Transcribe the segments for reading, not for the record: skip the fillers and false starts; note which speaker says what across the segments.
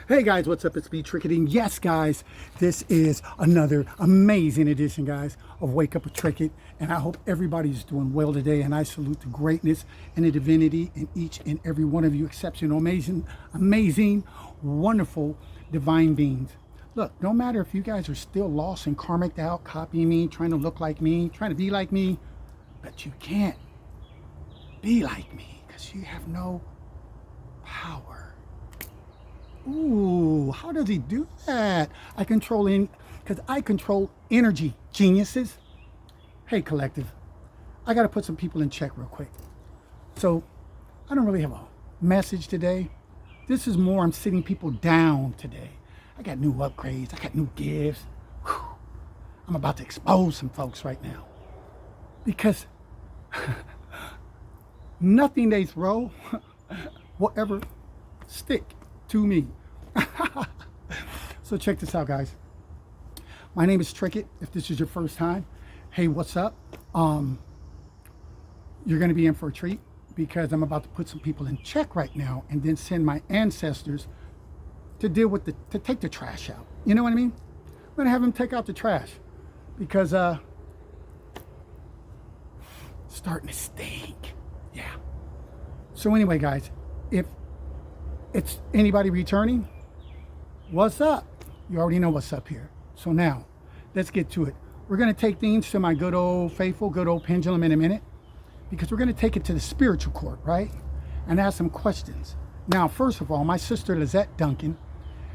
Speaker 1: Hey guys, what's up? It's me, Trickett. And yes, guys, this is another amazing edition, guys, of Wake Up with Trickett. And I hope everybody's doing well today. And I salute the greatness and the divinity in each and every one of you, exceptional, amazing, wonderful, divine beings. Look, no matter if you guys are still lost and karmic out, copying me, trying to look like me, trying to be like me, but you can't be like me because you have no power. Ooh, how does he do that? Because I control energy, geniuses. Hey, collective, I got to put some people in check real quick. So I don't really have a message today. This is more I'm sitting people down today. I got new upgrades. I got new gifts. Whew. I'm about to expose some folks right now. Because nothing they throw will ever stick to me. So check this out, guys. My name is Trickett. If this is your first time, hey, what's up? You're going to be in for a treat because I'm about to put some people in check right now and then send my ancestors to deal with to take the trash out. You know what I mean? I'm going to have them take out the trash because it's starting to stink. Yeah. So anyway, guys, if it's anybody returning, what's up? You already know what's up here. So now, let's get to it. We're going to take things to my good old faithful, good old pendulum in a minute, because we're going to take it to the spiritual court, right? And ask some questions. Now, first of all, my sister Lizette Duncan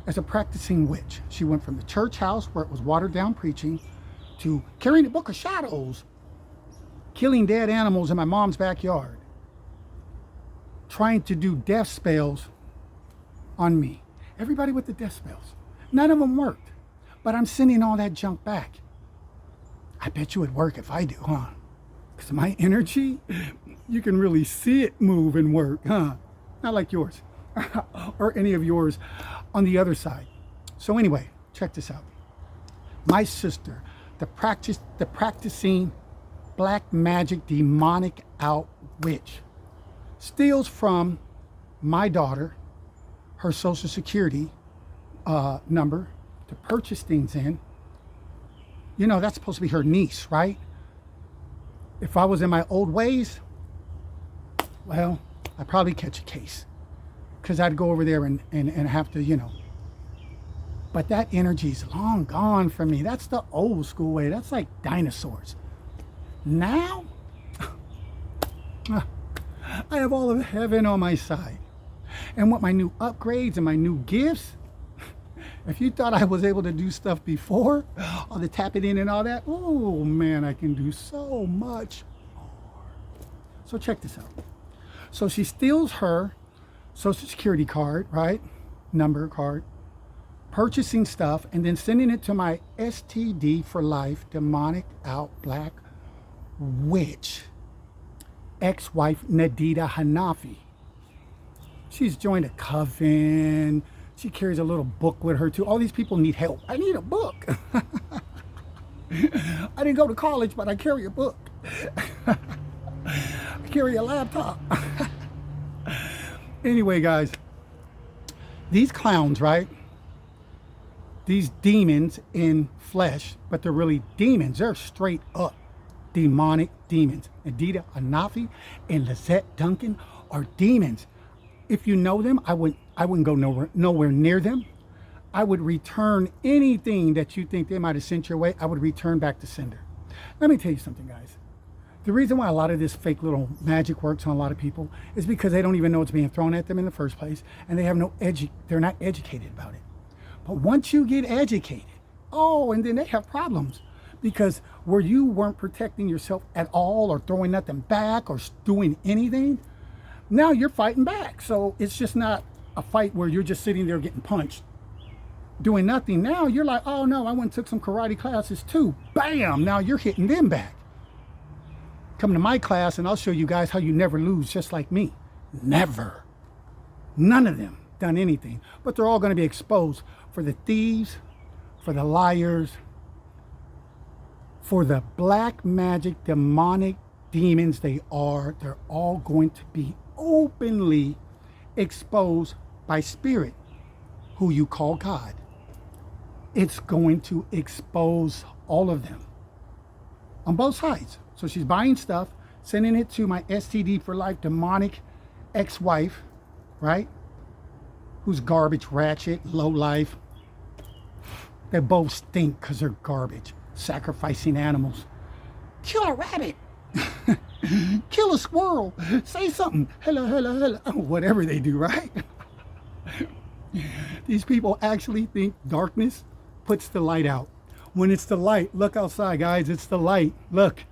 Speaker 1: is a practicing witch. She went from the church house where it was watered down preaching to carrying the book of shadows, killing dead animals in my mom's backyard, trying to do death spells on me. Everybody with the death spells. None of them worked. But I'm sending all that junk back. I bet you it'd work if I do, huh? Because my energy, you can really see it move and work, huh? Not like yours. Or any of yours on the other side. So anyway, check this out. My sister, the practicing black magic demonic out witch, steals from my daughter her social security number to purchase things in. You know, that's supposed to be her niece, right? If I was in my old ways, well, I'd probably catch a case because I'd go over there and have to, you know. But that energy's long gone from me. That's the old school way. That's like dinosaurs. Now, I have all of heaven on my side. And with my new upgrades and my new gifts, if you thought I was able to do stuff before, all the tapping in and all that, oh man, I can do so much more. So check this out. So she steals her social security card, right? Number card, purchasing stuff, and then sending it to my STD for life, demonic out black witch, ex-wife Nadita Hanafi. She's joined a coven. She carries a little book with her too. All these people need help. I need a book. I didn't go to college, but I carry a book. I carry a laptop. Anyway, guys, these clowns, right? These demons in flesh, but they're really demons. They're straight up demonic demons. Adita Anafi and Lizette Duncan are demons. If you know them, I wouldn't go nowhere near them. I would return anything that you think they might have sent your way. I would return back to sender. Let me tell you something, guys. The reason why a lot of this fake little magic works on a lot of people is because they don't even know it's being thrown at them in the first place, and they have they're not educated about it. But once you get educated, and then they have problems because where you weren't protecting yourself at all or throwing nothing back or doing anything, now you're fighting back. So it's just not a fight where you're just sitting there getting punched, doing nothing. Now you're like, oh no, I went and took some karate classes too. Bam! Now you're hitting them back. Come to my class and I'll show you guys how you never lose, just like me. Never. None of them done anything. But they're all going to be exposed for the thieves, for the liars, for the black magic, demonic demons they are. They're all going to be openly exposed by spirit. who you call God, it's going to expose all of them on both sides. So she's buying stuff, sending it to my STD for life demonic ex-wife, right? Who's garbage, ratchet, low life. They both stink because they're garbage. Sacrificing animals. Kill a rabbit. Kill a squirrel. Say something. Hello, hello, hello. Whatever they do, right? These people actually think darkness puts the light out. When it's the light, look outside, guys. It's the light. Look.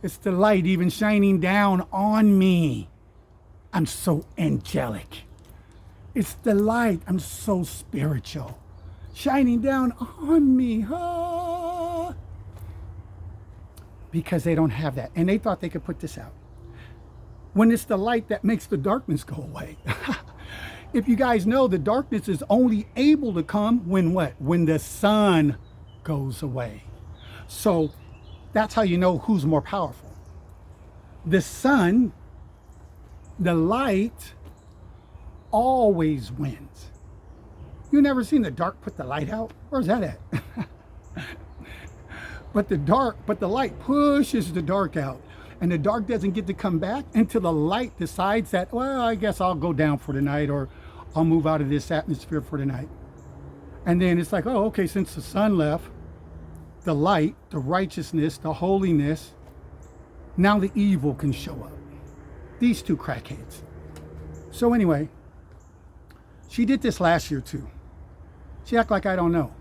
Speaker 1: It's the light even shining down on me. I'm so angelic. It's the light. I'm so spiritual. Shining down on me. Ah. Because they don't have that. And they thought they could put this out. When it's the light that makes the darkness go away. If you guys know, the darkness is only able to come when what? When the sun goes away. So that's how you know who's more powerful. The sun, the light, always wins. You never seen the dark put the light out? Where's that at? But the light pushes the dark out. And the dark doesn't get to come back until the light decides that, well, I guess I'll go down for the night, or I'll move out of this atmosphere for the night. And then it's like, oh, okay, since the sun left, the light, the righteousness, the holiness, now the evil can show up. These two crackheads. So anyway, she did this last year too. She act like I don't know,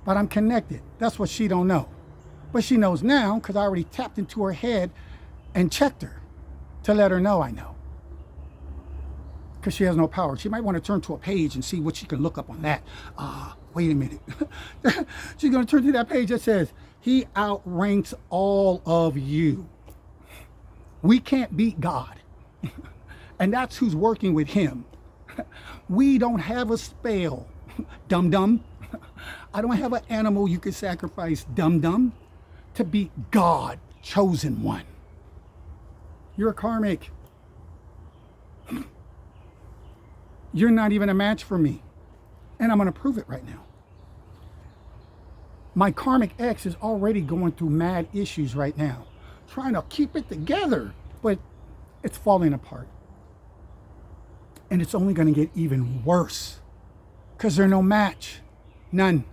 Speaker 1: but I'm connected. That's what she don't know. But she knows now because I already tapped into her head and checked her to let her know I know. Because she has no power. She might want to turn to a page and see what she can look up on that. Wait a minute. She's going to turn to that page that says, he outranks all of you. We can't beat God. And that's who's working with him. We don't have a spell, dum-dum. I don't have an animal you could sacrifice, dum-dum, to beat God, chosen one. You're a karmic. You're not even a match for me. And I'm going to prove it right now. My karmic ex is already going through mad issues right now, trying to keep it together, but it's falling apart. And it's only going to get even worse because they're no match. None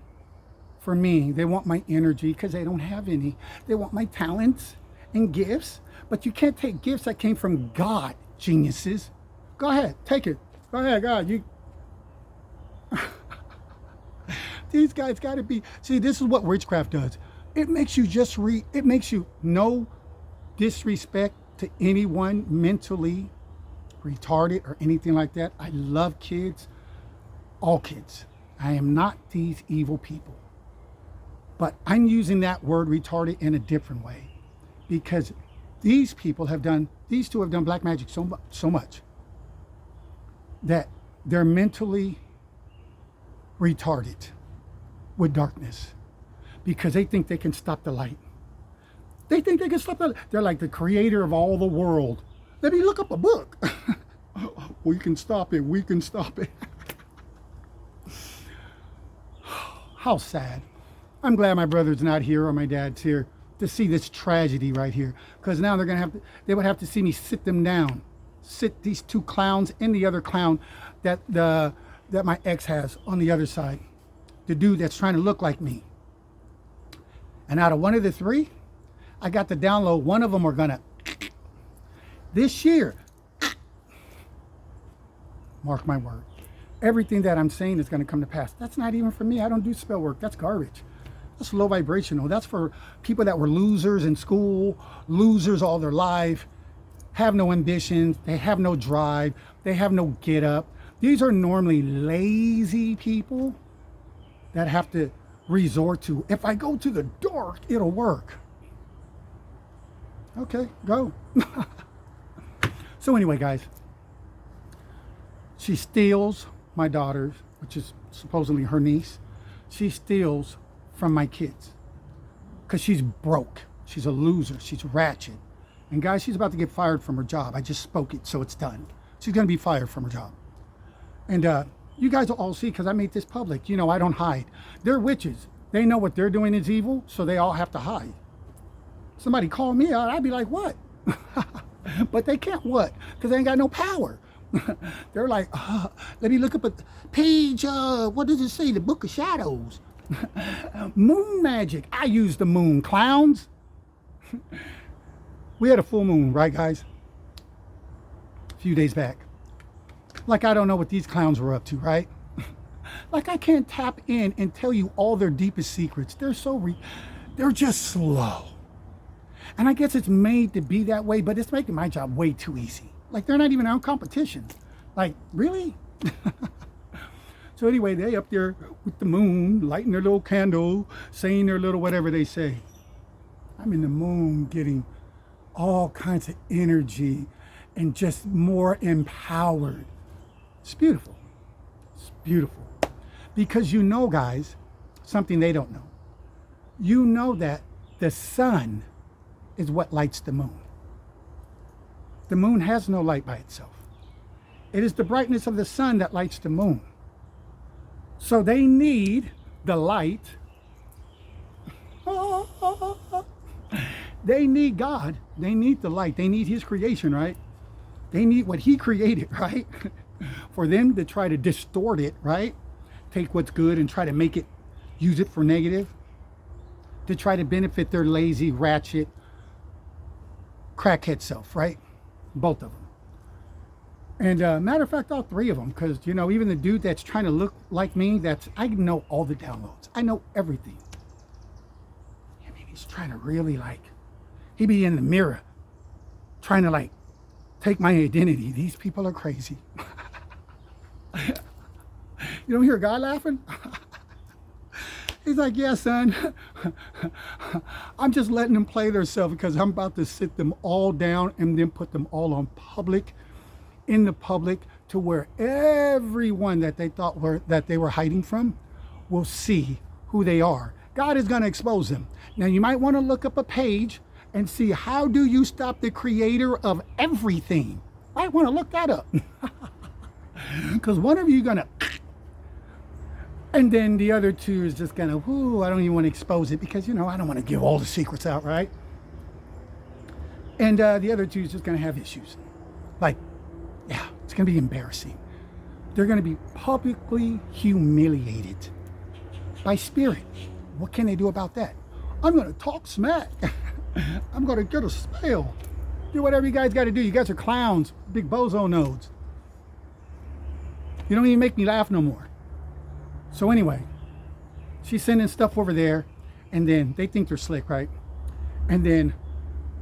Speaker 1: for me. They want my energy because they don't have any. They want my talents and gifts, but you can't take gifts that came from God, geniuses. Go ahead, take it. Go ahead, God. You. These guys got to be. See, this is what witchcraft does. It makes you just it makes you no disrespect to anyone mentally retarded or anything like that. I love kids, all kids. I am not these evil people. But I'm using that word retarded in a different way because these two have done black magic so much that they're mentally retarded with darkness because they think they can stop the light. They think they can stop the light. They're like the creator of all the world. Let me look up a book. We can stop it. We can stop it. How sad. I'm glad my brother's not here or my dad's here to see this tragedy right here. Because now they would have to see me sit them down. Sit these two clowns and the other clown that my ex has on the other side. The dude that's trying to look like me. And out of one of the three, I got the download. One of them are gonna this year. Mark my word. Everything that I'm saying is going to come to pass. That's not even for me. I don't do spell work. That's garbage. That's low vibrational. That's for people that were losers in school, losers all their life, have no ambitions, they have no drive, they have no get up. These are normally lazy people that have to resort to, if I go to the dark, it'll work. Okay, go. So anyway, guys, she steals my daughter, which is supposedly her niece. She steals from my kids because she's broke. She's a loser. She's ratchet. And guys, she's about to get fired from her job. I just spoke it, so it's done. She's going to be fired from her job. And You guys will all see because I made this public. You know, I don't hide. They're witches. They know what they're doing is evil, so they all have to hide. Somebody call me out, I'd be like, what? But they can't what? Because they ain't got no power. They're like, let me look up a page, what does it say? The Book of Shadows. Moon magic. I use the moon. Clowns. We had a full moon, right, guys? A few days back. Like, I don't know what these clowns were up to, right? Like, I can't tap in and tell you all their deepest secrets. They're they're just slow. And I guess it's made to be that way, but it's making my job way too easy. Like, they're not even on competition. Like, really? So anyway, they up there with the moon, lighting their little candle, saying their little whatever they say. I'm in the moon getting all kinds of energy and just more empowered. It's beautiful. It's beautiful. Because you know, guys, something they don't know. You know that the sun is what lights the moon. The moon has no light by itself. It is the brightness of the sun that lights the moon. So they need the light. They need God. They need the light. They need his creation, right? They need what he created, right? For them to try to distort it, right? Take what's good and try to make it, use it for negative. To try to benefit their lazy, ratchet, crackhead self, right? Both of them. And matter of fact, all three of them, because, you know, even the dude that's trying to look like me, I know all the downloads. I know everything. I mean, he's trying to really, like, he be in the mirror trying to, like, take my identity. These people are crazy. You don't hear a guy laughing? He's like, yeah, son, I'm just letting them play themselves because I'm about to sit them all down and then put them all on public, in the public, to where everyone that they thought that they were hiding from will see who they are. God is going to expose them. Now, you might want to look up a page and see, how do you stop the creator of everything? I want to look that up. Because one of you going to... And then the other two is just gonna, I don't even want to expose it because, you know, I don't want to give all the secrets out, right? And the other two is just gonna have issues. Like, yeah, it's gonna be embarrassing. They're gonna be publicly humiliated by spirit. What can they do about that? I'm gonna talk smack. I'm gonna get a spell. Do whatever you guys gotta do. You guys are clowns, big bozo nodes. You don't even make me laugh no more. So anyway, she's sending stuff over there, and then they think they're slick, right? And then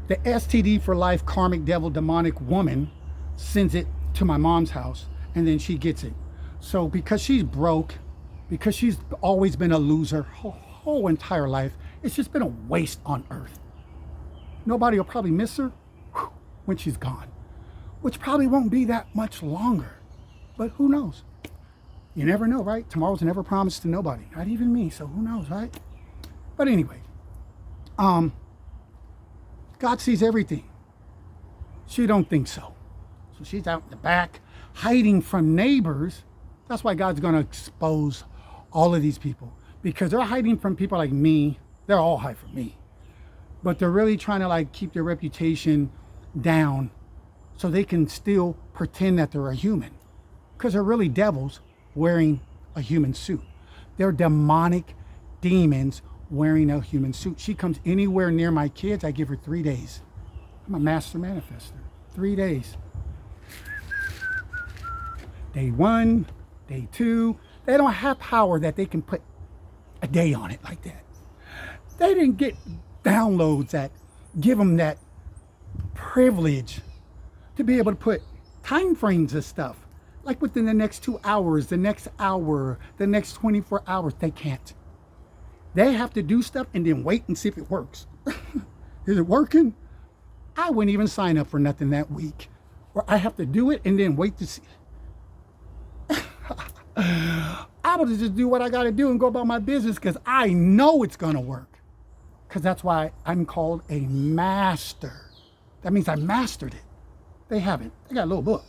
Speaker 1: the STD for life karmic devil demonic woman sends it to my mom's house, and then she gets it. So because she's broke, because she's always been a loser her whole entire life, it's just been a waste on earth. Nobody will probably miss her when she's gone, which probably won't be that much longer, but who knows? You never know, right? Tomorrow's never promised to nobody, not even me, so who knows, right? But anyway, God sees everything. She don't think so. So she's out in the back, hiding from neighbors. That's why God's going to expose all of these people, because they're hiding from people like me. They're all hiding from me. But they're really trying to, like, keep their reputation down so they can still pretend that they're a human, because they're really devils wearing a human suit. They're demonic demons wearing a human suit. She comes anywhere near my kids, I give her 3 days. I'm a master manifester. 3 days. Day 1, day 2. They don't have power that they can put a day on it like that. They didn't get downloads that give them that privilege to be able to put time frames of stuff. Like within the next 2 hours, the next hour, the next 24 hours, they can't. They have to do stuff and then wait and see if it works. Is it working? I wouldn't even sign up for nothing that week. Or I have to do it and then wait to see. I would just do what I got to do and go about my business because I know it's going to work. Because that's why I'm called a master. That means I mastered it. They haven't. They got a little book.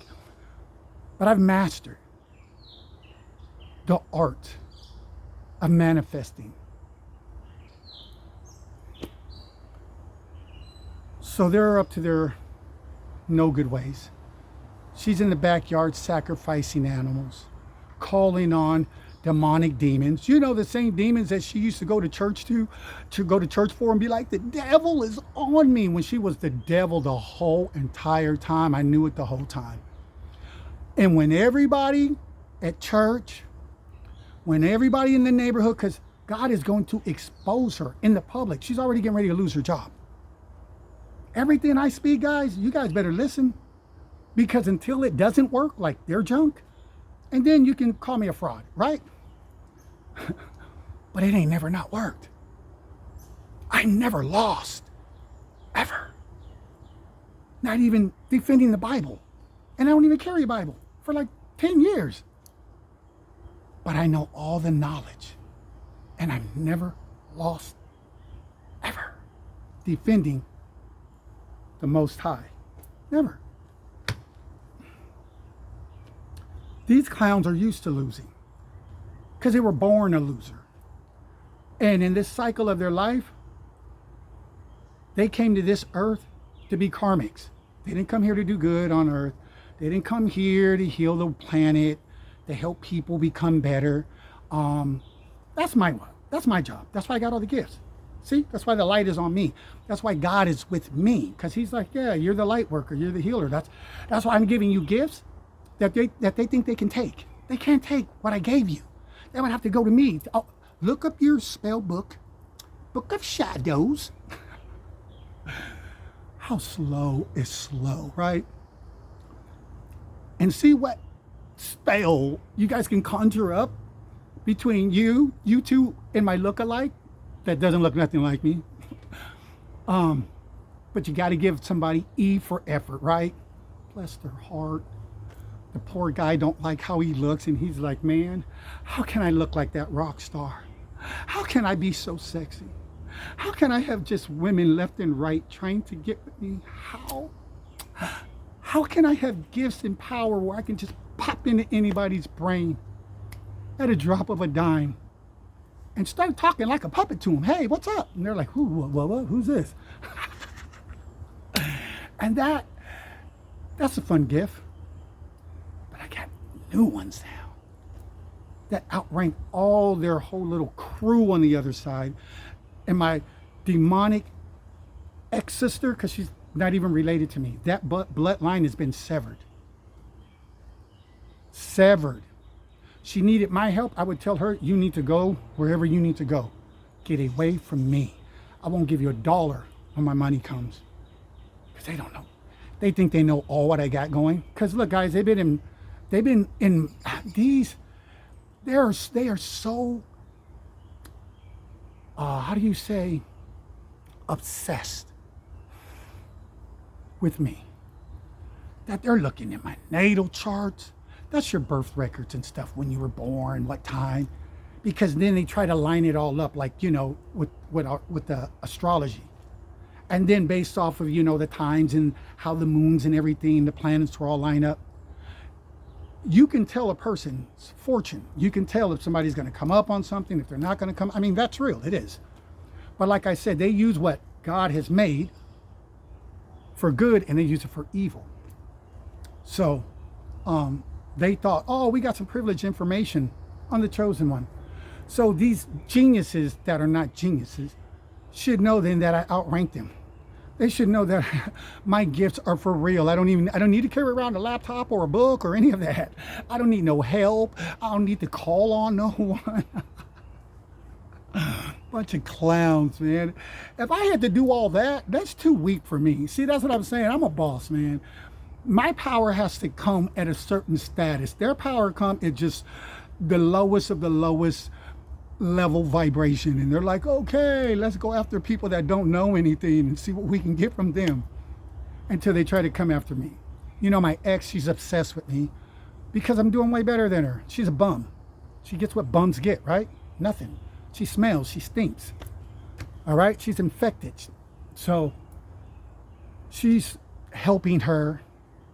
Speaker 1: But I've mastered. the art of manifesting. So they're up to their no good ways. She's in the backyard sacrificing animals, calling on demonic demons. You know, the same demons that she used to go to church for and be like, the devil is on me, when she was the devil the whole entire time. I knew it the whole time. And when everybody at church, when everybody in the neighborhood, because God is going to expose her in the public. She's already getting ready to lose her job. Everything I speak, guys, you guys better listen, because until it doesn't work, like their junk, and then you can call me a fraud, right? But it ain't never not worked. I never lost, ever. Not even defending the Bible. And I don't even carry a Bible for like 10 years. But I know all the knowledge, and I've never lost, ever, defending the Most High. Never. These clowns are used to losing because they were born a loser. And in this cycle of their life, they came to this earth to be karmics. They didn't come here to do good on earth. They didn't come here to heal the planet, to help people become better. That's my job. That's why I got all the gifts. See, that's why the light is on me. That's why God is with me, because he's like, yeah, you're the light worker, you're the healer. That's why I'm giving you gifts that they think they can take. They can't take what I gave you. They would have to go to me. Oh, look up your spell book, Book of Shadows. How slow is slow, right? And see what spell you guys can conjure up between you two, and my look-alike that doesn't look nothing like me. But you got to give somebody E for effort, right? Bless their heart. The poor guy don't like how he looks, and he's like, man, how can I look like that rock star? How can I be so sexy? How can I have just women left and right trying to get with me? How can I have gifts and power where I can just pop into anybody's brain at a drop of a dime and start talking like a puppet to them? Hey, what's up? And they're like, who's this? And that's a fun gift. But I got new ones now that outrank all their whole little crew on the other side. And my demonic ex-sister, because she's not even related to me, that bloodline has been severed. Severed. She needed my help. I would tell her, you need to go wherever you need to go. Get away from me. I won't give you $1 when my money comes. Because they don't know. They think they know all what I got going. Because look, guys, they are so, how do you say, obsessed with me, that they're looking at my natal charts. That's your birth records and stuff, when you were born, what time, because then they try to line it all up, like, you know, with the astrology, and then based off of, you know, the times and how the moons and everything, the planets were all lined up. You can tell a person's fortune. You can tell if somebody's going to come up on something, if they're not going to come. I mean, that's real. It is. But like I said, they use what God has made for good, and they use it for evil. So they thought, oh, we got some privileged information on the chosen one. So these geniuses that are not geniuses should know then that I outrank them. They should know that my gifts are for real. I don't need to carry around a laptop or a book or any of that. I don't need no help. I don't need to call on no one. Bunch of clowns, man. If I had to do all that, that's too weak for me. See, that's what I'm saying. I'm a boss, man. My power has to come at a certain status. Their power come at just the lowest of the lowest level vibration. And they're like, okay, let's go after people that don't know anything and see what we can get from them, until they try to come after me. You know, my ex, she's obsessed with me because I'm doing way better than her. She's a bum. She gets what bums get, right? Nothing. She smells, she stinks. All right, she's infected. So she's helping her,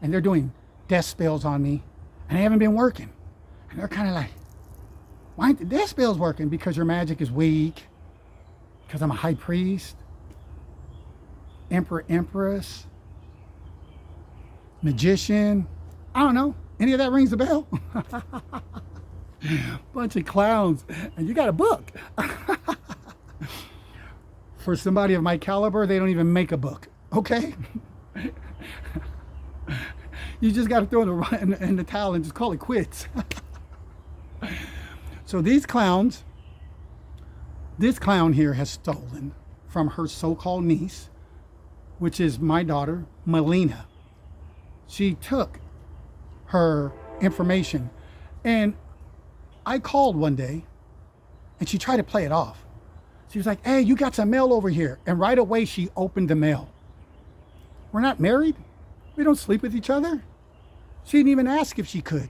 Speaker 1: and they're doing death spells on me, and they haven't been working. And they're kind of like, Why ain't their spells working? Because your magic is weak. Because I'm a high priest. Emperor, empress. Magician. I don't know. Any of that rings a bell? Bunch of clowns. And you got a book. For somebody of my caliber, they don't even make a book. Okay? You just got to throw in the towel and just call it quits. So these clowns, this clown here has stolen from her so-called niece, which is my daughter, Melina. She took her information, and I called one day and she tried to play it off. She was like, hey, you got some mail over here. And right away she opened the mail. We're not married. We don't sleep with each other. She didn't even ask if she could.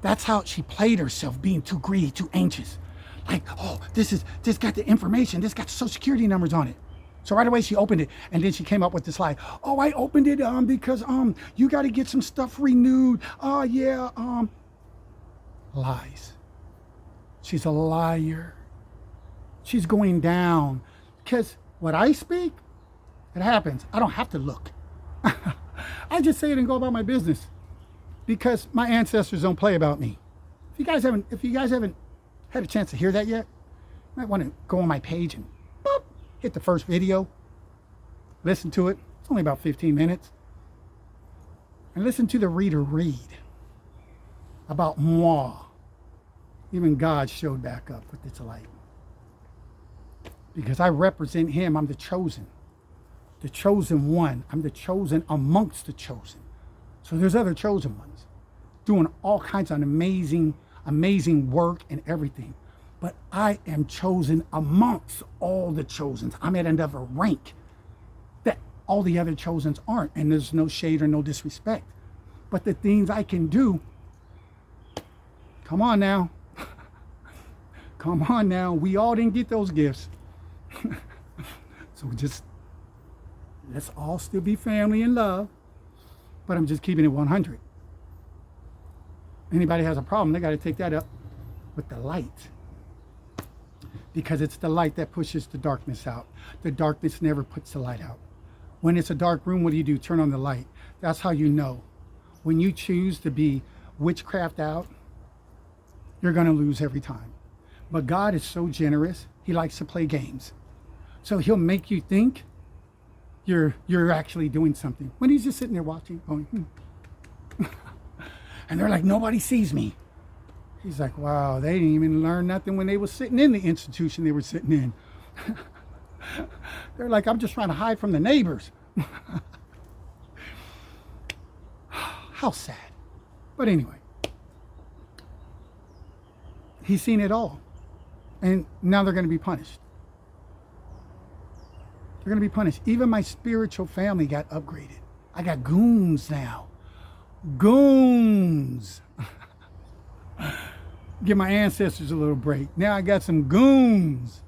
Speaker 1: That's how she played herself, being too greedy, too anxious. Like, oh, this got the information. This got social security numbers on it. So right away she opened it, and then she came up with this lie. Oh, I opened it because you got to get some stuff renewed. Oh yeah, lies. She's a liar. She's going down. Because what I speak, it happens. I don't have to look. I just say it and go about my business. Because my ancestors don't play about me. If you guys haven't had a chance to hear that yet, you might want to go on my page and boop, hit the first video. Listen to it. It's only about 15 minutes. And listen to the reader read about moi. Even God showed back up with its light. Because I represent him. I'm the chosen one. I'm the chosen amongst the chosen. So there's other chosen ones doing all kinds of amazing work and everything. But I am chosen amongst all the chosens. I'm at another rank that all the other chosens aren't. And there's no shade or no disrespect. But the things I can do, come on now. Come on now. We all didn't get those gifts. So just, let's all still be family and love. But I'm just keeping it 100. Anybody has a problem, they got to take that up with the light. Because it's the light that pushes the darkness out. The darkness never puts the light out. When it's a dark room, what do? Turn on the light. That's how you know. When you choose to be witchcraft out, you're going to lose every time. But God is so generous, he likes to play games. So he'll make you think you're actually doing something when he's just sitting there watching, going, and they're like, nobody sees me. He's like, wow, they didn't even learn nothing when they were sitting in the institution they were sitting in. They're like, I'm just trying to hide from the neighbors. How sad. But anyway, he's seen it all, and now they're going to be punished. They're going to be punished. Even my spiritual family got upgraded. I got goons now. Goons. Give my ancestors a little break. Now I got some goons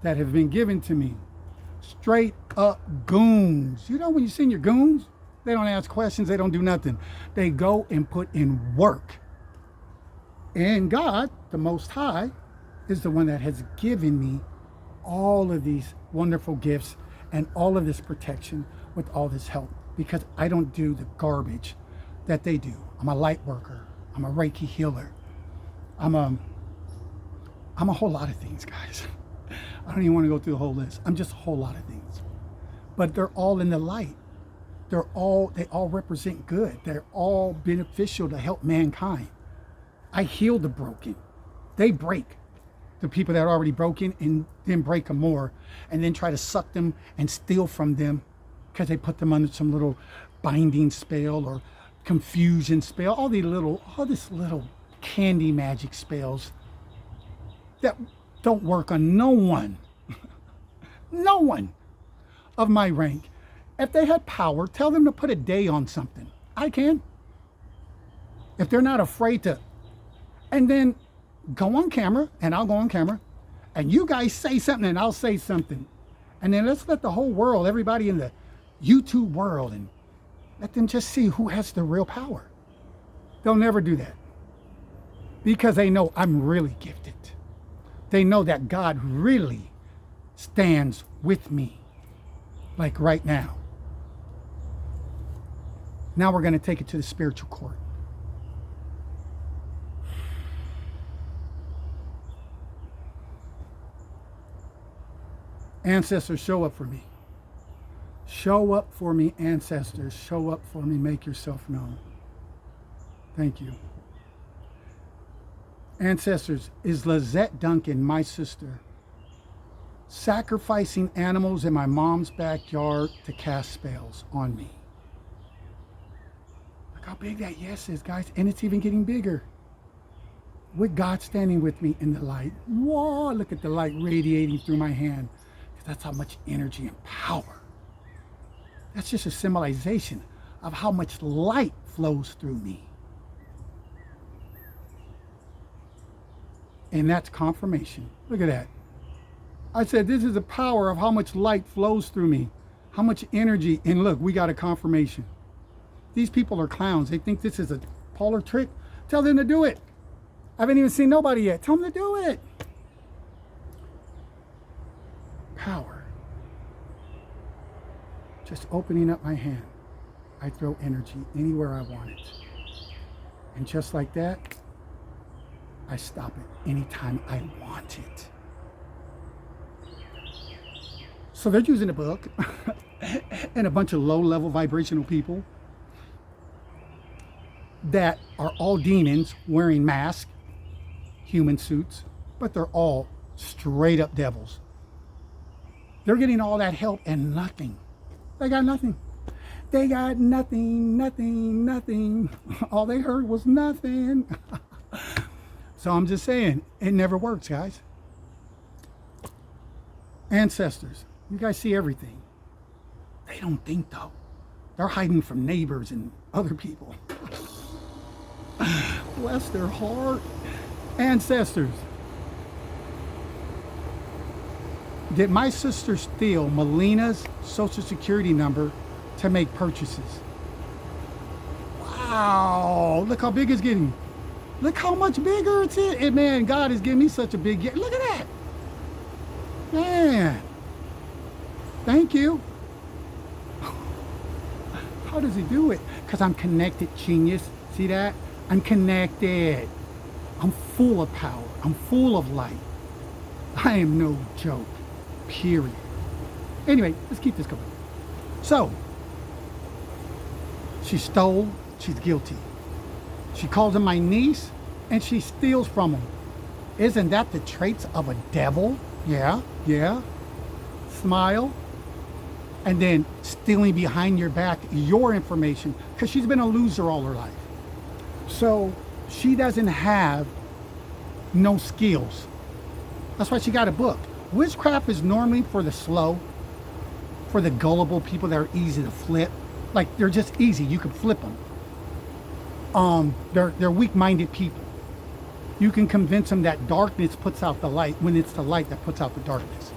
Speaker 1: that have been given to me. Straight up goons. You know when you send your goons, they don't ask questions. They don't do nothing. They go and put in work. And God, the Most High, is the one that has given me all of these wonderful gifts and all of this protection with all this help, because I don't do the garbage that they do. I'm a light worker. I'm a Reiki healer. I'm a whole lot of things, guys. I don't even want to go through the whole list. I'm just a whole lot of things. But they're all in the light. They all represent good. They're all beneficial to help mankind. I heal the broken. They break the people that are already broken and then break them more, and then try to suck them and steal from them because they put them under some little binding spell or confusion spell, all this little candy magic spells that don't work on no one. No one of my rank. If they had power, tell them to put a day on something. I can. If they're not afraid to, and then go on camera, and I'll go on camera, and you guys say something and I'll say something, and then let's let the whole world, everybody in the YouTube world, and let them just see who has the real power. They'll never do that. because they know I'm really gifted. They know that God really stands with me, like right now. Now we're going to take it to the spiritual court. Ancestors, show up for me. Show up for me, ancestors. Show up for me. Make yourself known. Thank you. Ancestors, is Lizette Duncan, my sister, sacrificing animals in my mom's backyard to cast spells on me? Look how big that yes is, guys. And it's even getting bigger. With God standing with me in the light. Whoa, look at the light radiating through my hand. That's how much energy and power. That's just a symbolization of how much light flows through me. And that's confirmation. Look at that. I said, this is the power of how much light flows through me. How much energy. And look, we got a confirmation. These people are clowns. They think this is a polar trick. Tell them to do it. I haven't even seen nobody yet. Tell them to do it. Power. Just opening up my hand. I throw energy anywhere I want it. And just like that, I stop it anytime I want it. So they're using a book and a bunch of low-level vibrational people that are all demons wearing masks, human suits, but they're all straight up devils. They're getting all that help and nothing. They got nothing. They got nothing, nothing, nothing. All they heard was nothing. So I'm just saying, it never works, guys. Ancestors, you guys see everything. They don't think, though. They're hiding from neighbors and other people. Bless their heart. Ancestors. Did my sister steal Melina's social security number to make purchases? Wow, look how big it's getting. Look how much bigger it's in. Man, God is giving me such a big gift. Look at that. Man, thank you. How does he do it? Because I'm connected, genius. See that? I'm connected. I'm full of power. I'm full of light. I am no joke. Period. Anyway, let's keep this going. So, she stole, she's guilty. She calls him my niece, and she steals from him. Isn't that the traits of a devil? Yeah, yeah. Smile. And then stealing behind your back your information, because she's been a loser all her life. So, she doesn't have no skills. That's why she got a book. Witchcraft is normally for the slow, for the gullible people that are easy to flip. Like, they're just easy. You can flip them. They're weak-minded people. You can convince them that darkness puts out the light when it's the light that puts out the darkness.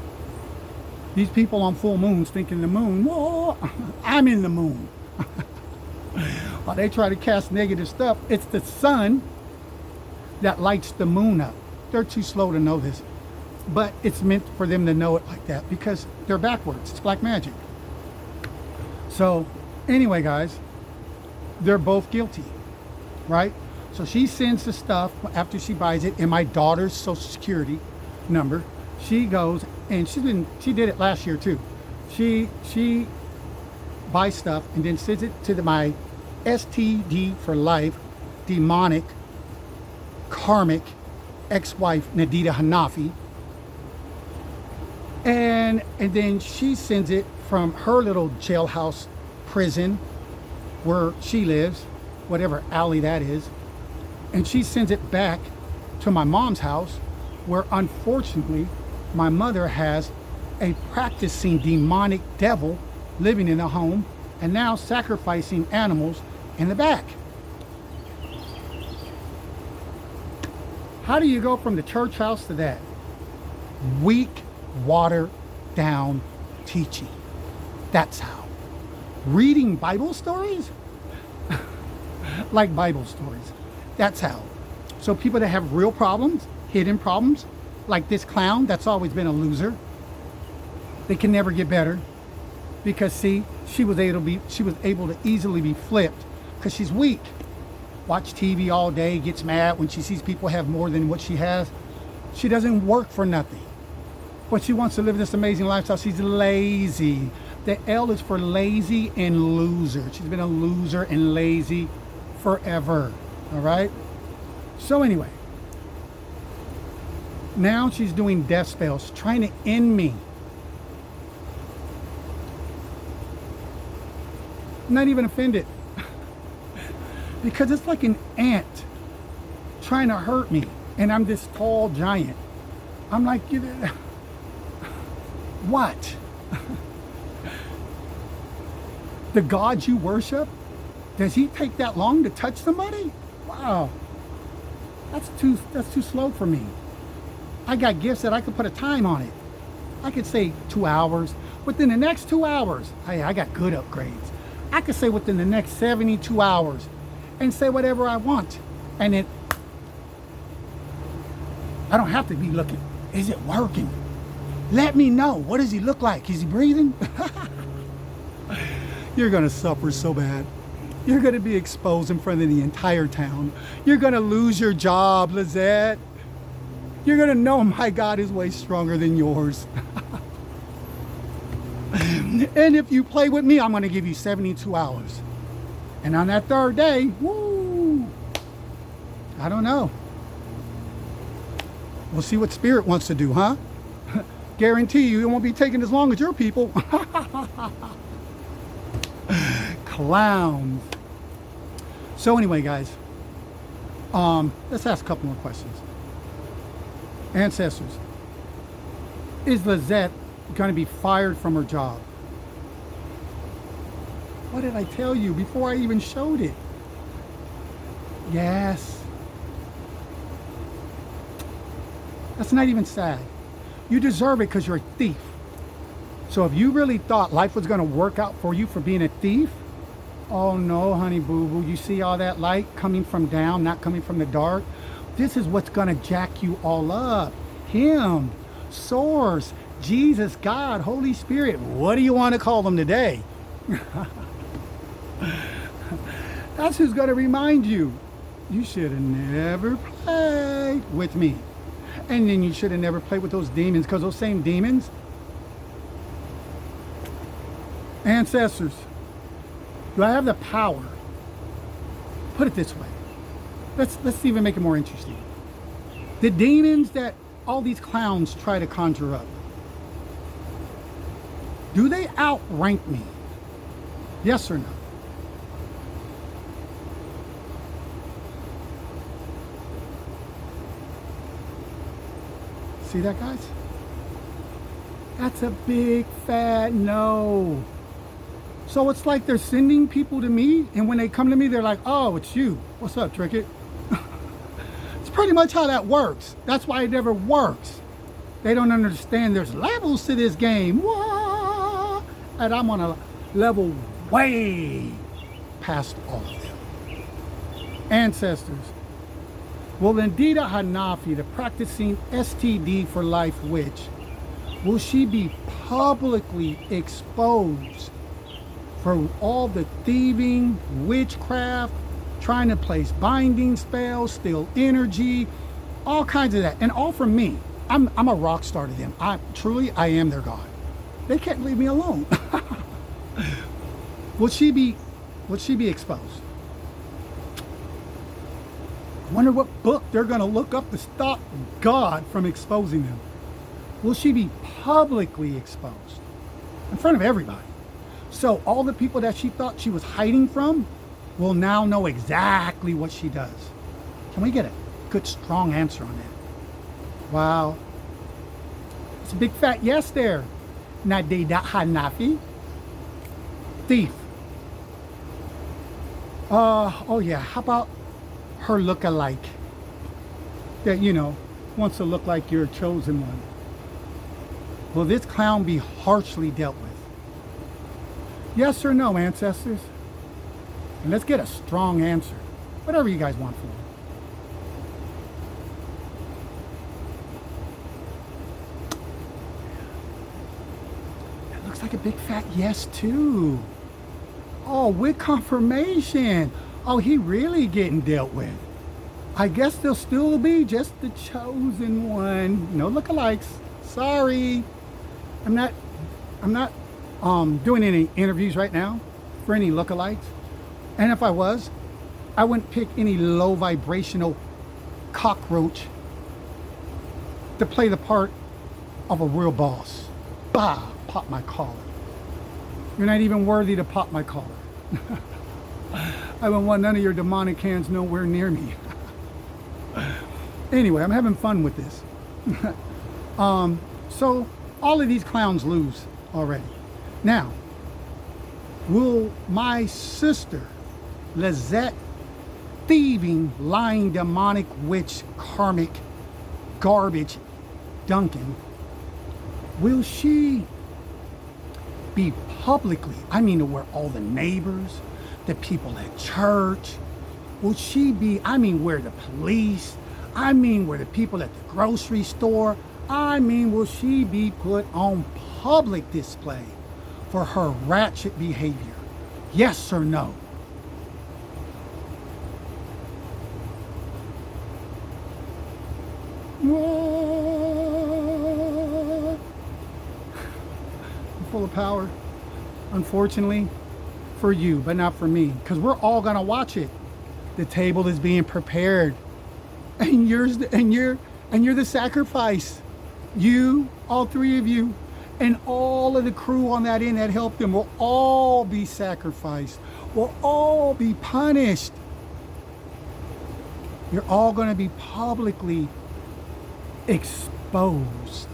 Speaker 1: These people on full moons thinking the moon, whoa, I'm in the moon. While they try to cast negative stuff, it's the sun that lights the moon up. They're too slow to know this. But it's meant for them to know it like that because they're backwards. It's black magic. So anyway, guys, they're both guilty, right? So she sends the stuff after she buys it in my daughter's social security number. She goes and she did it last year too. She buys stuff and then sends it to my STD for life, demonic, karmic ex-wife Nadita Hanafi. And then she sends it from her little jailhouse prison where she lives, whatever alley that is. And she sends it back to my mom's house where unfortunately my mother has a practicing demonic devil living in the home and now sacrificing animals in the back. How do you go from the church house to that? Weak, watered down teaching. That's how. Reading Bible stories? Like Bible stories. That's how. So people that have real problems, hidden problems, like this clown that's always been a loser, they can never get better because see, she was able to easily be flipped because she's weak. Watch TV all day, gets mad when she sees people have more than what she has. She doesn't work for nothing. But she wants to live this amazing lifestyle. She's lazy. The L is for lazy and loser. She's been a loser and lazy forever. All right? So anyway, now she's doing death spells, trying to end me. I'm not even offended. Because it's like an ant trying to hurt me. And I'm this tall giant. I'm like, what? The God you worship, does he take that long to touch somebody? Wow. That's too slow for me. I got gifts that I could put a time on it. I could say 2 hours. Within the next 2 hours, I got good upgrades. I could say within the next 72 hours and say whatever I want. And it, I don't have to be looking. Is it working? Let me know. What does he look like? Is he breathing? You're going to suffer so bad. You're going to be exposed in front of the entire town. You're going to lose your job, Lizette. You're going to know my God is way stronger than yours. And if you play with me, I'm going to give you 72 hours. And on that third day, woo, I don't know. We'll see what Spirit wants to do, huh? Guarantee you it won't be taking as long as your people. Clowns. So anyway, guys, let's ask a couple more questions. Ancestors, is Lizette going to be fired from her job? What did I tell you before I even showed it? Yes. That's not even sad. You deserve it because you're a thief. So if you really thought life was going to work out for you for being a thief, oh no, honey boo boo. You see all that light coming from down, not coming from the dark? This is what's going to jack you all up. Him, Source, Jesus, God, Holy Spirit. What do you want to call them today? That's who's going to remind you. You should have never played with me. And then you should have never played with those demons, because those same demons, ancestors, do I have the power? Put it this way. Let's even make it more interesting. The demons that all these clowns try to conjure up, do they outrank me? Yes or no? See that, guys? That's a big fat no. So it's like they're sending people to me, and when they come to me, they're like, oh, it's you. What's up, Tricket? It's pretty much how that works. That's why it never works. They don't understand there's levels to this game. Whoa! And I'm on a level way past all of them. Ancestors. Will Indita Hanafi, the practicing STD for life witch, will she be publicly exposed for all the thieving, witchcraft, trying to place binding spells, steal energy, all kinds of that, and all from me? I'm a rock star to them. I am their God. They can't leave me alone. Will she be exposed? I wonder what book they're going to look up to stop God from exposing them. Will she be publicly exposed in front of everybody? So all the people that she thought she was hiding from will now know exactly what she does. Can we get a good, strong answer on that? Wow. It's a big fat yes there. Indita Hanafi. Thief. Oh yeah, how about her look-alike that, wants to look like your chosen one? Will this clown be harshly dealt with? Yes or no, ancestors? And let's get a strong answer. Whatever you guys want for it. looks like a big fat yes too. Oh, with confirmation. Oh, he really getting dealt with. I guess there'll still be just the chosen one. No lookalikes. Sorry. I'm not doing any interviews right now for any lookalikes. And if I was, I wouldn't pick any low vibrational cockroach to play the part of a real boss. Bah, pop my collar. You're not even worthy to pop my collar. I don't want none of your demonic hands nowhere near me. Anyway, I'm having fun with this. So all of these clowns lose already. Now, will my sister, Lizette, thieving, lying, demonic, witch, karmic, garbage, Duncan, will she be publicly, I mean to where all the neighbors, the people at church, will she be, I mean where the police, I mean where the people at the grocery store, I mean will she be put on public display for her ratchet behavior? Yes or no? I'm full of power, unfortunately, for you, but not for me, because we're all gonna watch it. The table is being prepared, and you're the sacrifice. You, all three of you, and all of the crew on that end that helped them will all be sacrificed. Will all be punished. You're all going to be publicly exposed.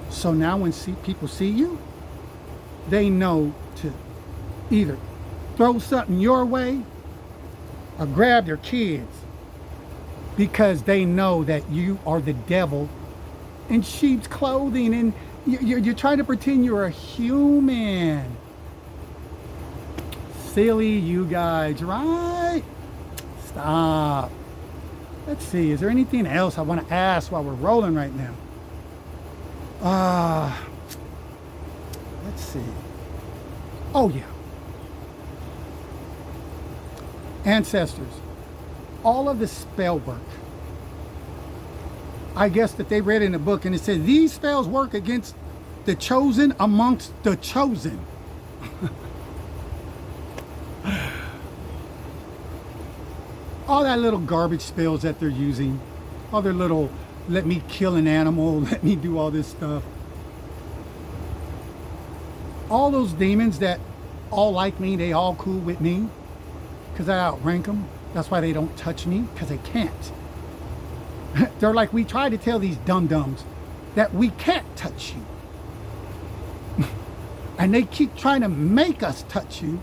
Speaker 1: So now when people see you, they know to either throw something your way or grab their kids, because they know that you are the devil in sheep's clothing, and you're trying to pretend you're a human. Silly you guys, right? Stop. Let's see, is there anything else I want to ask while we're rolling right now? Let's see. Oh yeah. Ancestors, all of the spell work, I guess that they read in the book, and it said these spells work against the chosen amongst the chosen. All that little garbage spells that they're using, all their little let me kill an animal, let me do all this stuff. All those demons that all like me, they all cool with me because I outrank them. That's why they don't touch me, because they can't. They're like, we try to tell these dum-dums that we can't touch you. And they keep trying to make us touch you,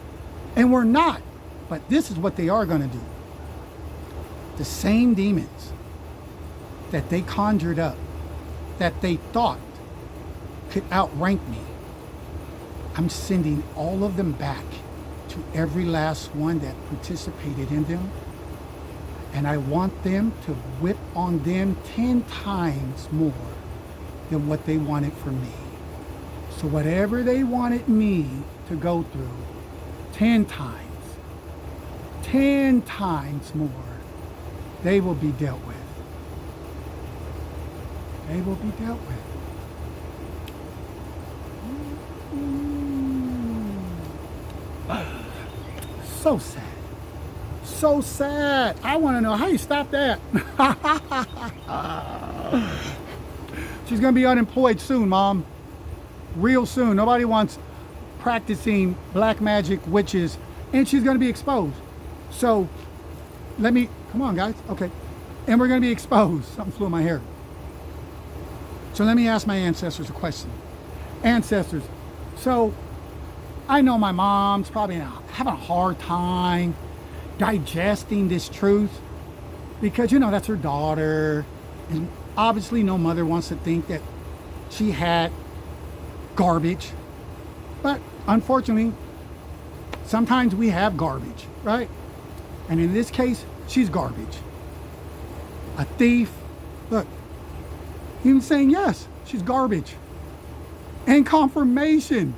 Speaker 1: and we're not. But this is what they are going to do. The same demons that they conjured up, that they thought could outrank me, I'm sending all of them back to every last one that participated in them. And I want them to whip on them 10 times more than what they wanted from me. So whatever they wanted me to go through, 10 times more, they will be dealt with. They will be dealt with. So sad. So sad. I want to know how you stop that. She's going to be unemployed soon, Mom. Real soon. Nobody wants practicing black magic witches, and she's going to be exposed. So come on guys. Okay. And we're going to be exposed. Something flew in my hair. So let me ask my ancestors a question. Ancestors, so I know my mom's probably having a hard time digesting this truth, because that's her daughter, and obviously no mother wants to think that she had garbage, but unfortunately sometimes we have garbage, right? And in this case, she's garbage, a thief. Look, even saying yes, she's garbage. And confirmation.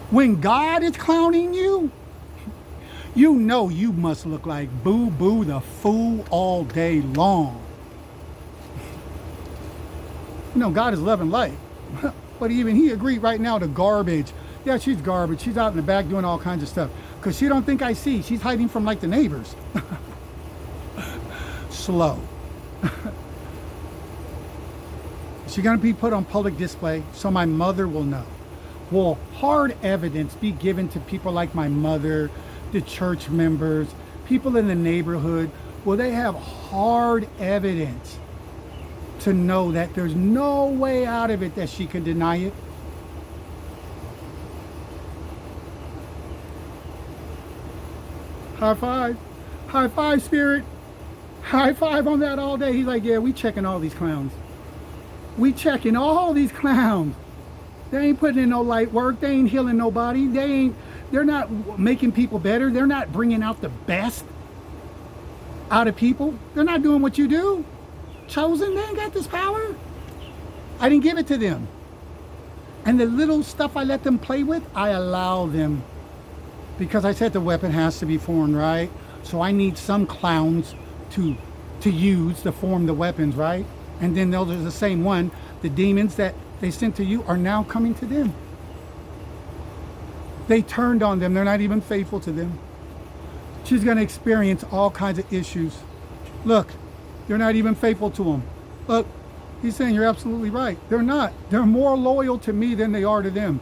Speaker 1: When God is clowning you, you know you must look like Boo-Boo the Fool all day long. You know, God is love and light. But even he agreed right now to garbage. Yeah, she's garbage. She's out in the back doing all kinds of stuff. Because she don't think I see. She's hiding from like the neighbors. Slow. She's going to be put on public display so my mother will know. Will hard evidence be given to people like my mother, the church members, people in the neighborhood? Will they have hard evidence to know that there's no way out of it that she can deny it? High five. High five, Spirit. High five on that all day. He's like, yeah, we checking all these clowns. We checking all these clowns. They ain't putting in no light work. They ain't healing nobody. They're not making people better. They're not bringing out the best out of people. They're not doing what you do. Chosen, they ain't got this power. I didn't give it to them. And the little stuff I let them play with, I allow them. Because I said the weapon has to be formed, right? So I need some clowns to use to form the weapons, right? And then those are the same one. The demons that they sent to you are now coming to them. They turned on them. They're not even faithful to them. She's going to experience all kinds of issues. Look, they're not even faithful to them. Look, he's saying you're absolutely right. They're not. They're more loyal to me than they are to them.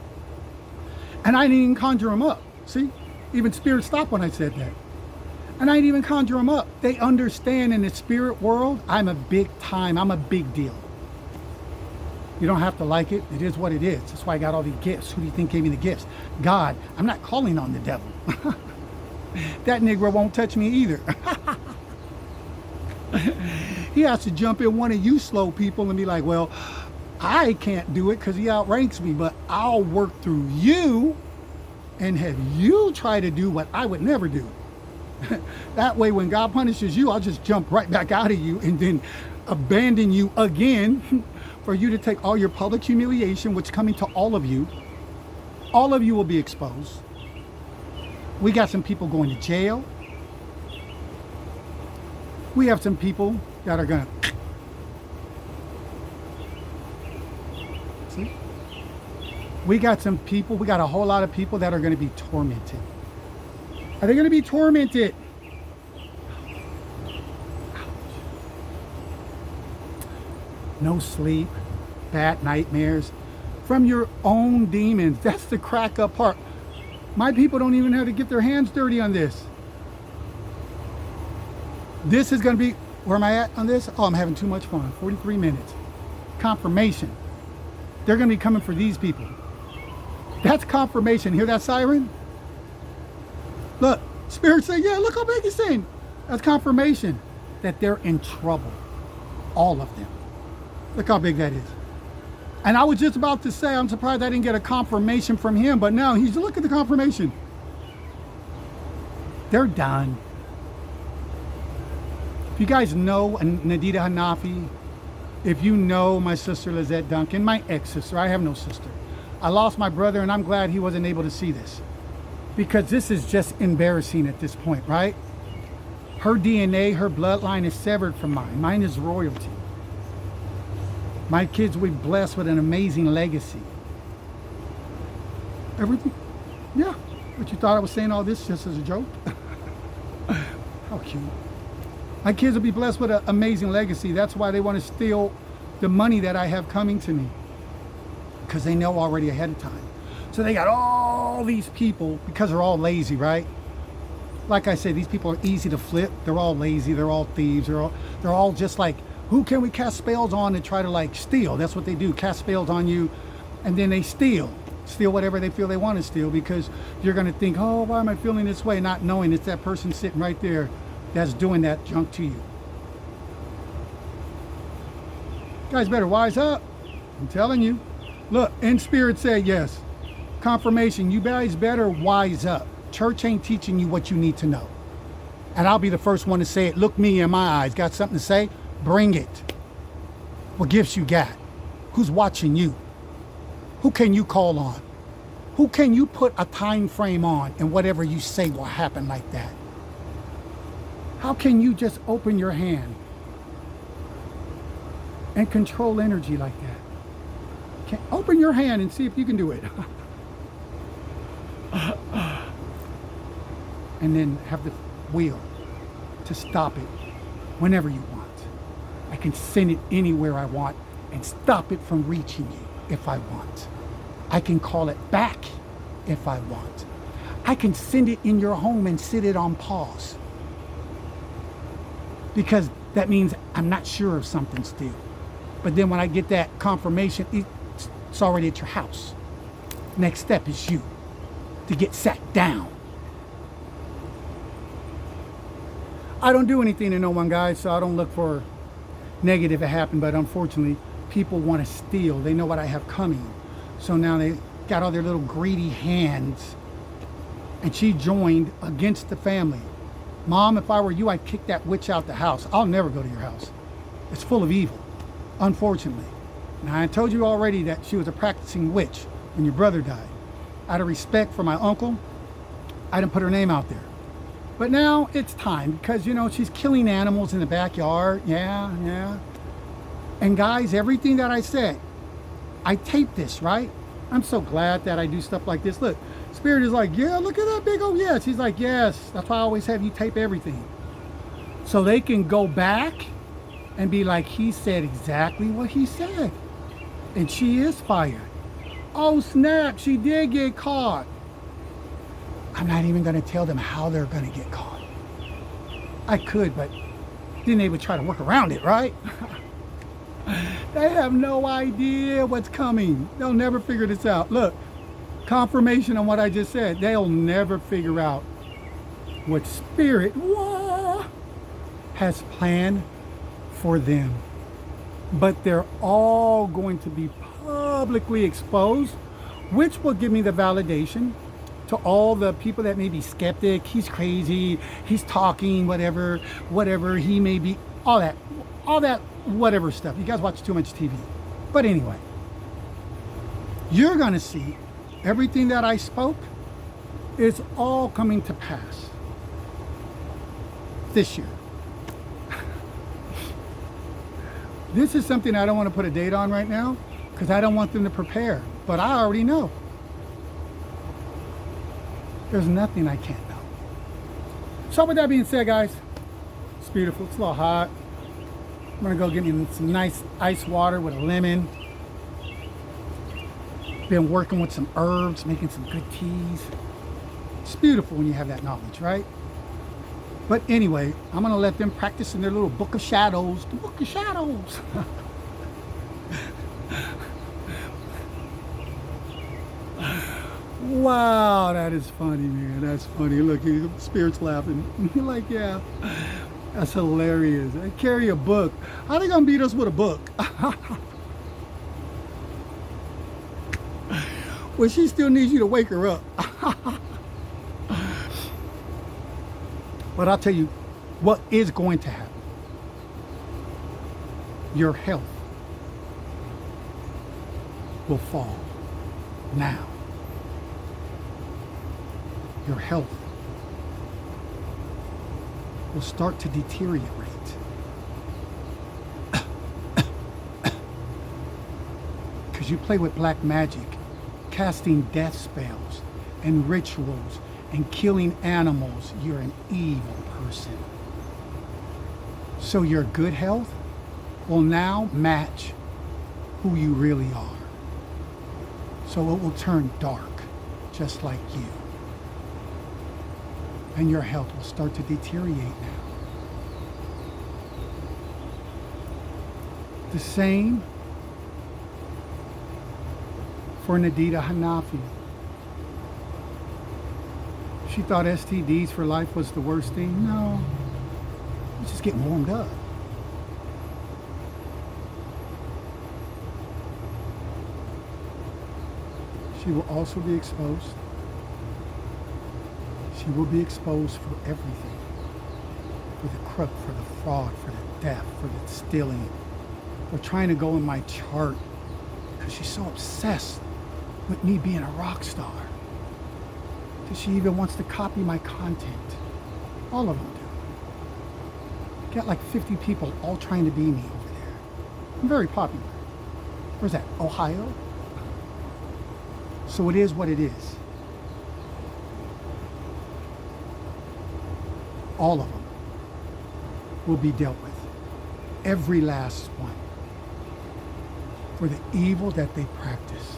Speaker 1: And I didn't even conjure them up. See? Even spirit stopped when I said that. And I didn't even conjure them up. They understand in the spirit world, I'm a big time. I'm a big deal. You don't have to like it. It is what it is. That's why I got all these gifts. Who do you think gave me the gifts? God. I'm not calling on the devil. That Negro won't touch me either. He has to jump in one of you slow people and be like, well, I can't do it because he outranks me, but I'll work through you and have you try to do what I would never do. That way, when God punishes you, I'll just jump right back out of you and then abandon you again for you to take all your public humiliation, which is coming to all of you. All of you will be exposed. We got some people going to jail. We have some people that are going to... See? We got some people, we got a whole lot of people that are going to be tormented. Are they going to be tormented? No sleep, bad nightmares from your own demons. That's the crack up part. My people don't even have to get their hands dirty on this. This is going to be, where am I at on this? Oh, I'm having too much fun. 43 minutes. Confirmation. They're going to be coming for these people. That's confirmation. Hear that siren? Look, Spirit say, yeah, look how big it's saying. That's confirmation that they're in trouble. All of them. Look how big that is. And I was just about to say, I'm surprised I didn't get a confirmation from him, but now he's, look at the confirmation. They're done. If you guys know Nadita Hanafi, if you know my sister Lizette Duncan, my ex-sister, I have no sister. I lost my brother and I'm glad he wasn't able to see this. Because this is just embarrassing at this point, right? Her DNA, her bloodline is severed from mine. Mine is royalty. My kids will be blessed with an amazing legacy. Everything? Yeah. But you thought I was saying all this just as a joke? How cute. My kids will be blessed with an amazing legacy. That's why they want to steal the money that I have coming to me. Because they know already ahead of time. So they got all these people, because they're all lazy, right? Like I said, these people are easy to flip. They're all lazy. They're all thieves. They're all just like, who can we cast spells on and try to like steal? That's what they do. Cast spells on you and then they steal. Steal whatever they feel they want to steal, because you're going to think, oh, why am I feeling this way? Not knowing it's that person sitting right there that's doing that junk to you. You guys better wise up. I'm telling you. Look, in Spirit said yes. Confirmation, you guys better wise up. Church ain't teaching you what you need to know. And I'll be the first one to say it. Look me in my eyes. Got something to say? Bring it. What gifts you got? who's watching you? Who can you call on? Who can you put a time frame on and whatever you say will happen like that? How can you just open your hand and control energy like that? Open your hand and see if you can do it. And then have the will to stop it whenever you want. I can send it anywhere I want and stop it from reaching you if I want. I can call it back if I want. I can send it in your home and sit it on pause. Because that means I'm not sure of something still. But then when I get that confirmation, it's already at your house. Next step is you to get sat down. I don't do anything to no one, guys, so I don't look for negative to happen, but unfortunately, people want to steal. They know what I have coming. So now they got all their little greedy hands, and she joined against the family. Mom, if I were you, I'd kick that witch out the house. I'll never go to your house. It's full of evil, unfortunately. Now, I told you already that she was a practicing witch when your brother died. Out of respect for my uncle, I didn't put her name out there. But now it's time because, you know, she's killing animals in the backyard. Yeah. And guys, everything that I said, I taped this, right? I'm so glad that I do stuff like this. Look, Spirit is like, yeah, look at that big old yes. He's like, yes. That's why I always have you tape everything. So they can go back and be like, he said exactly what he said. And she is fired. Oh, snap, she did get caught. I'm not even going to tell them how they're going to get caught. I could, but then they would try to work around it, right? They have no idea what's coming. They'll never figure this out. Look, confirmation on what I just said. They'll never figure out what Spirit has planned for them. But they're all going to be publicly exposed, which will give me the validation to all the people that may be skeptic. He's crazy, he's talking, whatever, he may be, all that, whatever stuff. You guys watch too much TV. But anyway, you're gonna see everything that I spoke is all coming to pass this year. This is something I don't want to put a date on right now because I don't want them to prepare, but I already know. There's nothing I can't know. So with that being said, guys, it's beautiful. It's a little hot. I'm gonna go get me some nice ice water with a lemon. Been working with some herbs, making some good teas. It's beautiful when you have that knowledge, right? But anyway, I'm gonna let them practice in their little book of shadows. The book of shadows. Wow, that is funny, man. That's funny. Look, Spirit's laughing. You're like, yeah, that's hilarious. I carry a book. How are they gonna beat us with a book? Well, she still needs you to wake her up. But I'll tell you what is going to happen. Your health will fall now. Your health will start to deteriorate. Because you play with black magic, casting death spells and rituals and killing animals. You're an evil person. So your good health will now match who you really are. So it will turn dark, just like you. And your health will start to deteriorate now. The same for Nadita Hanafi. She thought STDs for life was the worst thing. No, it's just getting warmed up. She will also be exposed. She will be exposed for everything. For the crook, for the fraud, for the theft, for the stealing. For trying to go in my chart because she's so obsessed with me being a rock star that she even wants to copy my content. All of them do. Got like 50 people all trying to be me over there. I'm very popular. Where's that? Ohio? So it is what it is. All of them will be dealt with. Every last one. For the evil that they practice.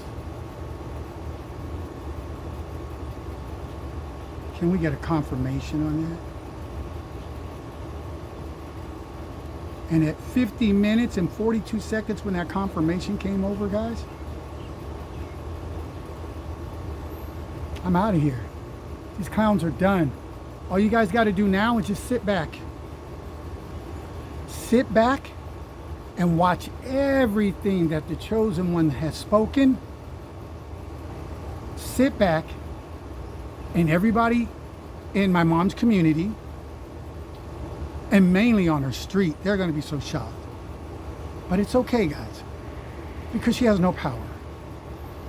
Speaker 1: Can we get a confirmation on that? And at 50 minutes and 42 seconds when that confirmation came over, guys, I'm out of here. These clowns are done. All you guys got to do now is just sit back. Sit back and watch everything that the chosen one has spoken. Sit back, and everybody in my mom's community, and mainly on her street, they're going to be so shocked. But it's okay, guys, because she has no power.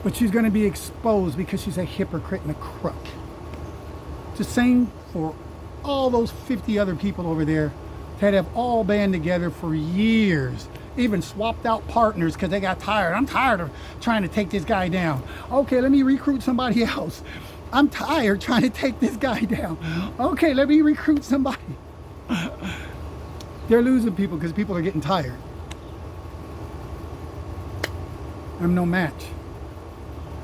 Speaker 1: But she's going to be exposed because she's a hypocrite and a crook. It's the same for all those 50 other people over there that have all band together for years, even swapped out partners because they got tired. I'm tired of trying to take this guy down. Okay, let me recruit somebody else. I'm tired trying to take this guy down. Okay, let me recruit somebody. They're losing people because people are getting tired. I'm no match.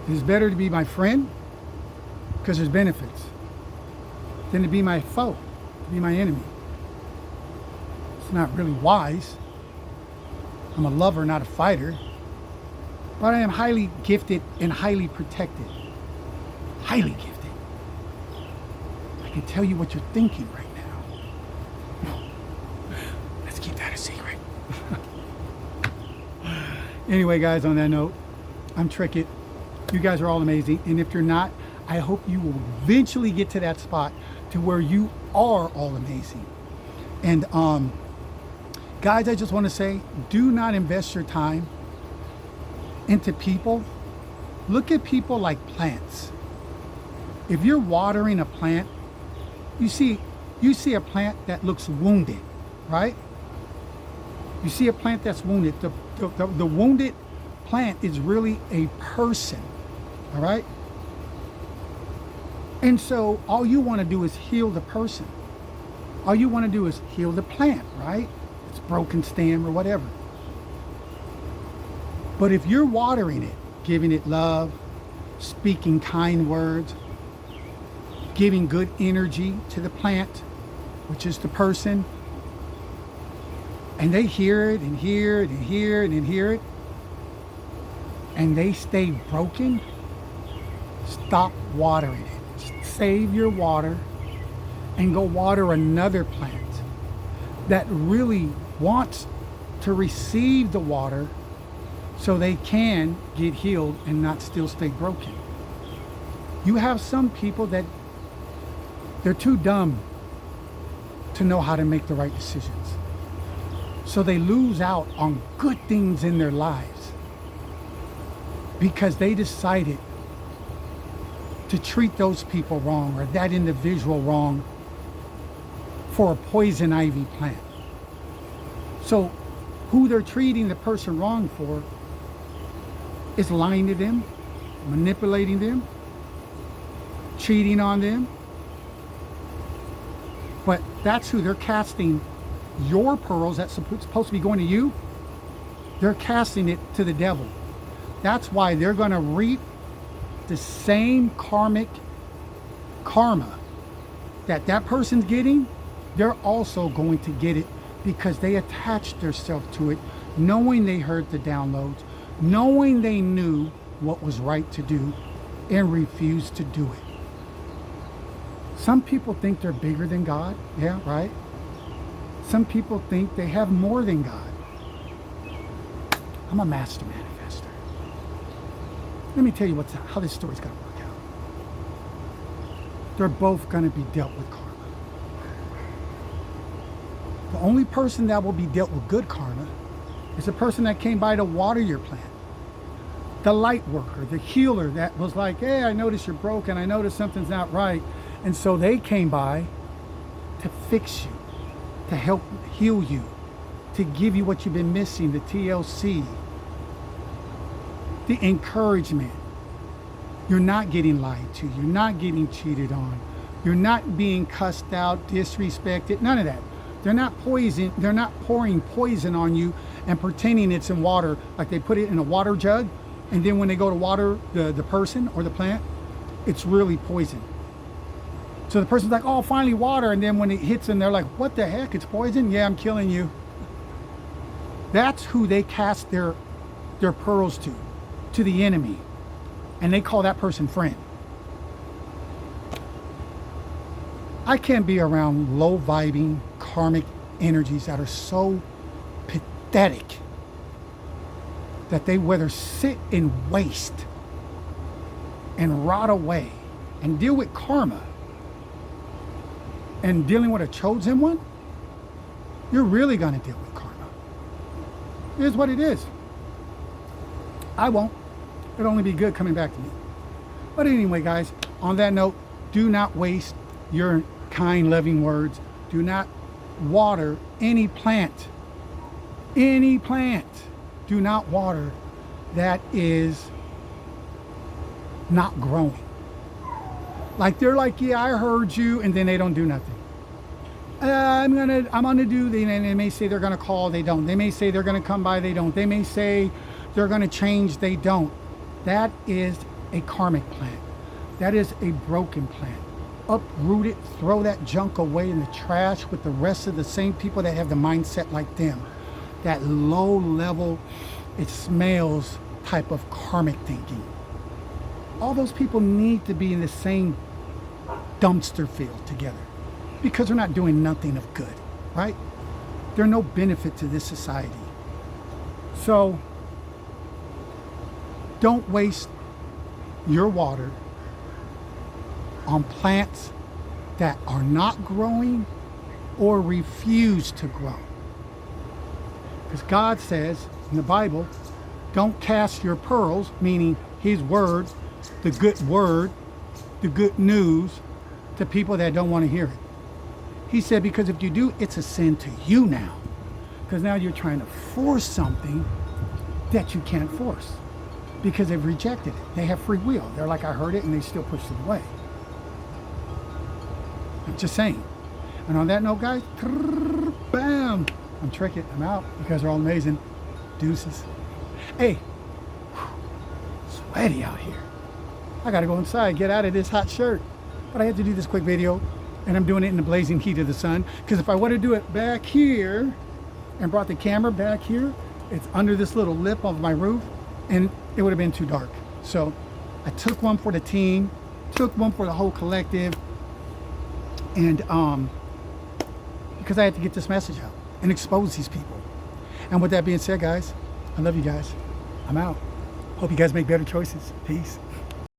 Speaker 1: It's better to be my friend because there's benefits than to be my foe, to be my enemy. It's not really wise. I'm a lover, not a fighter. But I am highly gifted and highly protected. Highly gifted. I can tell you what you're thinking right now. Let's keep that a secret. Anyway, guys, on that note, I'm Trickett. You guys are all amazing. And if you're not, I hope you will eventually get to that spot to where you are all amazing. And guys, I just want to say, do not invest your time into people. Look at people like plants. If you're watering a plant, you see a plant that looks wounded, right? You see a plant that's wounded. The wounded plant is really a person, all right? And so all you want to do is heal the person. All you want to do is heal the plant, right? It's broken stem or whatever. But if you're watering it, giving it love, speaking kind words, giving good energy to the plant, which is the person, and they hear it and hear it and hear it and hear it, and they stay broken, stop watering it. Save your water and go water another plant that really wants to receive the water so they can get healed and not still stay broken. You have some people that they're too dumb to know how to make the right decisions. So they lose out on good things in their lives because they decided to treat those people wrong or that individual wrong for a poison ivy plant. So who they're treating the person wrong for is lying to them, manipulating them, cheating on them. But that's who they're casting your pearls that's supposed to be going to you. They're casting it to the devil. That's why they're going to reap the same karmic karma that person's getting. They're also going to get it because they attached themselves to it, knowing they heard the downloads, knowing they knew what was right to do and refused to do it. Some people think they're bigger than God. Yeah, right? Some people think they have more than God. I'm a master manifester. Let me tell you how this story's going to work out. They're both going to be dealt with karma. The only person that will be dealt with good karma is the person that came by to water your plant. the light worker, the healer that was like, hey, I notice you're broken. I notice something's not right. And so they came by to fix you, to help heal you, to give you what you've been missing, the TLC, the encouragement. You're not getting lied to. You're not getting cheated on. You're not being cussed out, disrespected, none of that. They're not poison. They're not pouring poison on you and pretending it's in water, like they put it in a water jug. And then when they go to water the person or the plant, it's really poison. So the person's like, oh, finally water. And then when it hits them, they're like, what the heck? It's poison? Yeah, I'm killing you. That's who they cast their pearls to the enemy. And they call that person friend. I can't be around low vibing karmic energies that are so pathetic that they rather sit in waste and rot away and deal with karma and dealing with a chosen one. You're really going to deal with karma. It is what it is. I won't. It'll only be good coming back to me. But anyway, guys, on that note, do not waste your kind, loving words. Do not water any plant. Any plant. Do not water that is not growing. Like they're like, yeah, I heard you, and then they don't do nothing. I'm gonna do, and they may say they're gonna call, they don't. They may say they're gonna come by, they don't. They may say they're gonna change, they don't. That is a karmic plant. That is a broken plant. Uproot it, throw that junk away in the trash with the rest of the same people that have the mindset like them. That low level, it smells type of karmic thinking. All those people need to be in the same dumpster field together because they're not doing nothing of good, right? They're no benefit to this society. So don't waste your water on plants that are not growing or refuse to grow. Because God says in the Bible, don't cast your pearls, meaning his word, the good news, to people that don't want to hear it. He said, because if you do, it's a sin to you now. Because now you're trying to force something that you can't force. Because they've rejected it. They have free will. They're like, I heard it, and they still push it away. I'm just saying. And on that note, guys, bam! I'm Trickett. I'm out. You guys are all amazing. Deuces. Hey, sweaty out here. I gotta go inside, get out of this hot shirt. But I had to do this quick video, and I'm doing it in the blazing heat of the sun. Because if I would have do it back here and brought the camera back here, it's under this little lip of my roof, and it would have been too dark. So I took one for the team, took one for the whole collective, and because I had to get this message out and expose these people. And with that being said, guys, I love you guys. I'm out. Hope you guys make better choices. Peace.